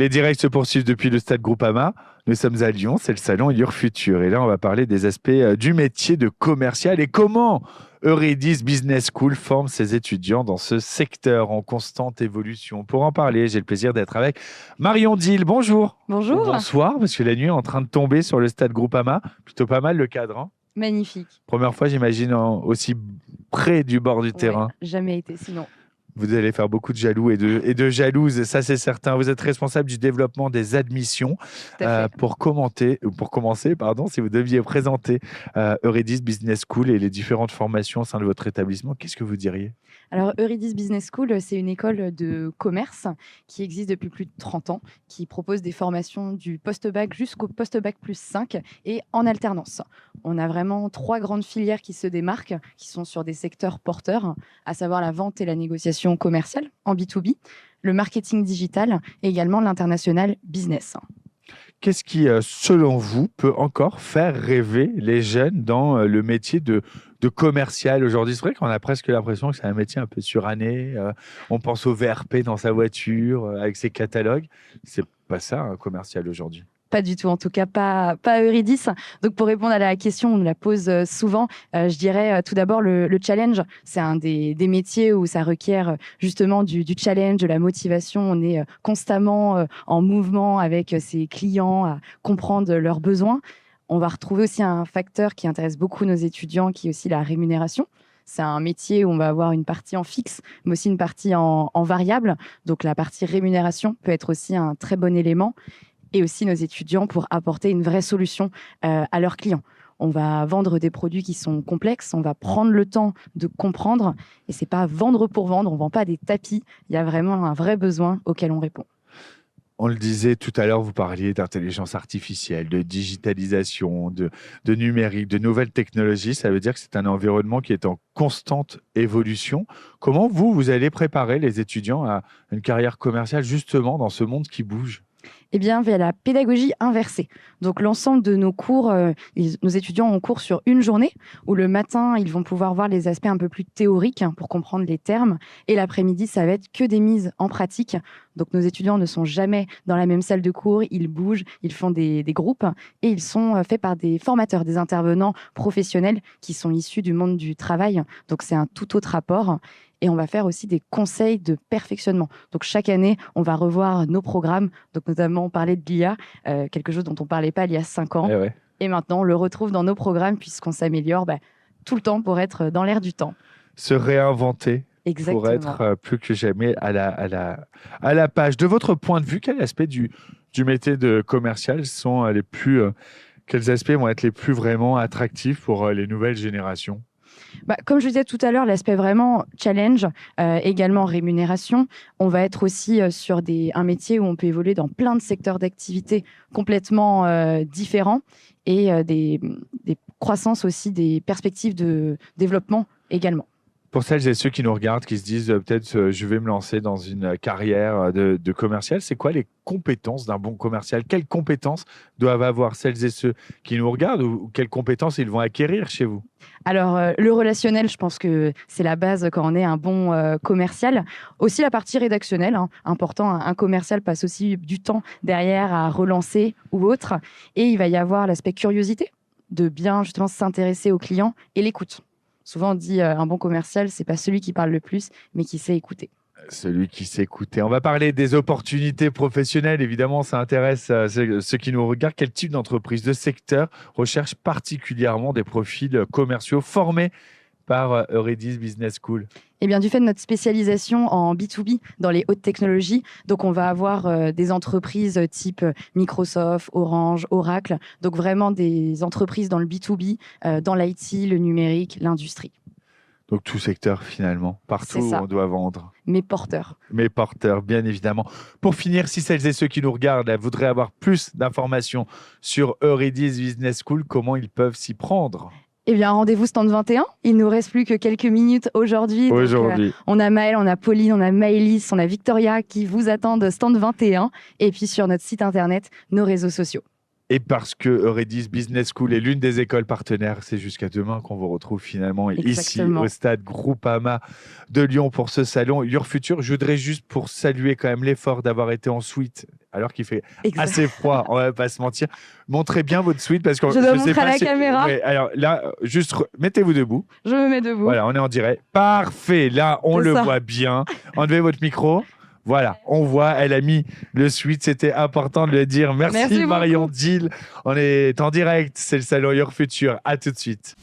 Les directs se poursuivent depuis le stade Groupama. Nous sommes à Lyon, c'est le salon Your Future. Et là, on va parler des aspects du métier de commercial et comment Eurydice Business School forme ses étudiants dans ce secteur en constante évolution. Pour en parler, j'ai le plaisir d'être avec Marion Dille. Bonjour. Bonjour. Ou bonsoir, parce que la nuit est en train de tomber sur le stade Groupama. Plutôt pas mal le cadre. Hein. Magnifique. Première fois, j'imagine, aussi près du bord du terrain. Jamais été sinon. Vous allez faire beaucoup de jaloux et de jalouses, ça c'est certain. Vous êtes responsable du développement des admissions. Pour commencer, si vous deviez présenter Eurydice Business School et les différentes formations au sein de votre établissement, qu'est-ce que vous diriez ? Alors, Eurydice Business School, c'est une école de commerce qui existe depuis plus de 30 ans, qui propose des formations du post-bac jusqu'au post-bac plus 5 et en alternance. On a vraiment 3 grandes filières qui se démarquent, qui sont sur des secteurs porteurs, à savoir la vente et la négociation commerciale en B2B, le marketing digital et également l'international business. Qu'est-ce qui, selon vous, peut encore faire rêver les jeunes dans le métier de commercial aujourd'hui? C'est vrai qu'on a presque l'impression que c'est un métier un peu suranné. On pense au VRP dans sa voiture, avec ses catalogues. C'est pas ça, un commercial aujourd'hui. Pas du tout, en tout cas pas Eurydice. Donc pour répondre à la question, on nous la pose souvent. Je dirais tout d'abord le challenge. C'est un des métiers où ça requiert justement du challenge, de la motivation. On est constamment en mouvement avec ses clients, à comprendre leurs besoins. On va retrouver aussi un facteur qui intéresse beaucoup nos étudiants, qui est aussi la rémunération. C'est un métier où on va avoir une partie en fixe, mais aussi une partie en variable. Donc la partie rémunération peut être aussi un très bon élément. Et aussi nos étudiants pour apporter une vraie solution à leurs clients. On va vendre des produits qui sont complexes, on va prendre le temps de comprendre, et c'est pas vendre pour vendre, on vend pas des tapis, il y a vraiment un vrai besoin auquel on répond. On le disait tout à l'heure, vous parliez d'intelligence artificielle, de digitalisation, de numérique, de nouvelles technologies. Ça veut dire que c'est un environnement qui est en constante évolution. Comment vous allez préparer les étudiants à une carrière commerciale justement dans ce monde qui bouge ? Eh bien, via la pédagogie inversée. Donc, l'ensemble de nos cours, nos étudiants ont cours sur une journée où le matin, ils vont pouvoir voir les aspects un peu plus théoriques pour comprendre les termes. Et l'après-midi, ça va être que des mises en pratique. Donc, nos étudiants ne sont jamais dans la même salle de cours. Ils bougent, ils font des groupes et ils sont faits par des formateurs, des intervenants professionnels qui sont issus du monde du travail. Donc, c'est un tout autre rapport. Et on va faire aussi des conseils de perfectionnement. Donc, chaque année, on va revoir nos programmes. Donc, notamment, on parlait de l'IA, quelque chose dont on ne parlait pas il y a 5 ans. Et maintenant, on le retrouve dans nos programmes puisqu'on s'améliore tout le temps pour être dans l'air du temps. Se réinventer. Exactement. Pour être plus que jamais à la page. De votre point de vue, quel aspect du métier de commercial sont quels aspects vont être les plus vraiment attractifs pour les nouvelles générations ? Comme je disais tout à l'heure, l'aspect vraiment challenge, également rémunération. On va être aussi sur un métier où on peut évoluer dans plein de secteurs d'activité complètement différents et des croissances aussi, des perspectives de développement également. Pour celles et ceux qui nous regardent, qui se disent peut-être je vais me lancer dans une carrière de commercial, c'est quoi les compétences d'un bon commercial ? Quelles compétences doivent avoir celles et ceux qui nous regardent ou quelles compétences ils vont acquérir chez vous ? Alors, le relationnel, je pense que c'est la base quand on est un bon commercial. Aussi la partie rédactionnelle, important. Un commercial passe aussi du temps derrière à relancer ou autre. Et il va y avoir l'aspect curiosité, de bien justement s'intéresser aux clients et l'écoute. Souvent, on dit un bon commercial, c'est pas celui qui parle le plus, mais qui sait écouter. Celui qui sait écouter. On va parler des opportunités professionnelles. Évidemment, ça intéresse ceux qui nous regardent. Quel type d'entreprise, de secteur recherche particulièrement des profils commerciaux formés par Eurydice Business School ? Eh bien, du fait de notre spécialisation en B2B dans les hautes technologies, donc on va avoir des entreprises type Microsoft, Orange, Oracle, donc vraiment des entreprises dans le B2B, dans l'IT, le numérique, l'industrie. Donc tout secteur finalement, partout où on doit vendre. Mais porteurs. Mais porteurs, bien évidemment. Pour finir, si celles et ceux qui nous regardent voudraient avoir plus d'informations sur Eurydice Business School, comment ils peuvent s'y prendre ? Eh bien, rendez-vous stand 21. Il ne nous reste plus que quelques minutes aujourd'hui. On a Maëlle, on a Pauline, on a Maëlys, on a Victoria qui vous attendent stand 21. Et puis sur notre site internet, nos réseaux sociaux. Et parce que Eurydice Business School est l'une des écoles partenaires, c'est jusqu'à demain qu'on vous retrouve finalement ici au stade Groupama de Lyon pour ce salon Your Future. Je voudrais juste pour saluer quand même l'effort d'avoir été en suite alors qu'il fait Exact. assez froid, on va pas se mentir. Montrez bien votre suite parce que Je dois sais montrer pas à la si- caméra. Ouais, alors là, juste mettez-vous debout. Je me mets debout. Voilà, on est en direct. Parfait. Là, on C'est le ça. voit bien. Enlevez votre micro. Voilà, on voit, elle a mis le suite, c'était important de le dire. Merci Merci Marion beaucoup. Dill. On est en direct, c'est le salon Your Future. À tout de suite.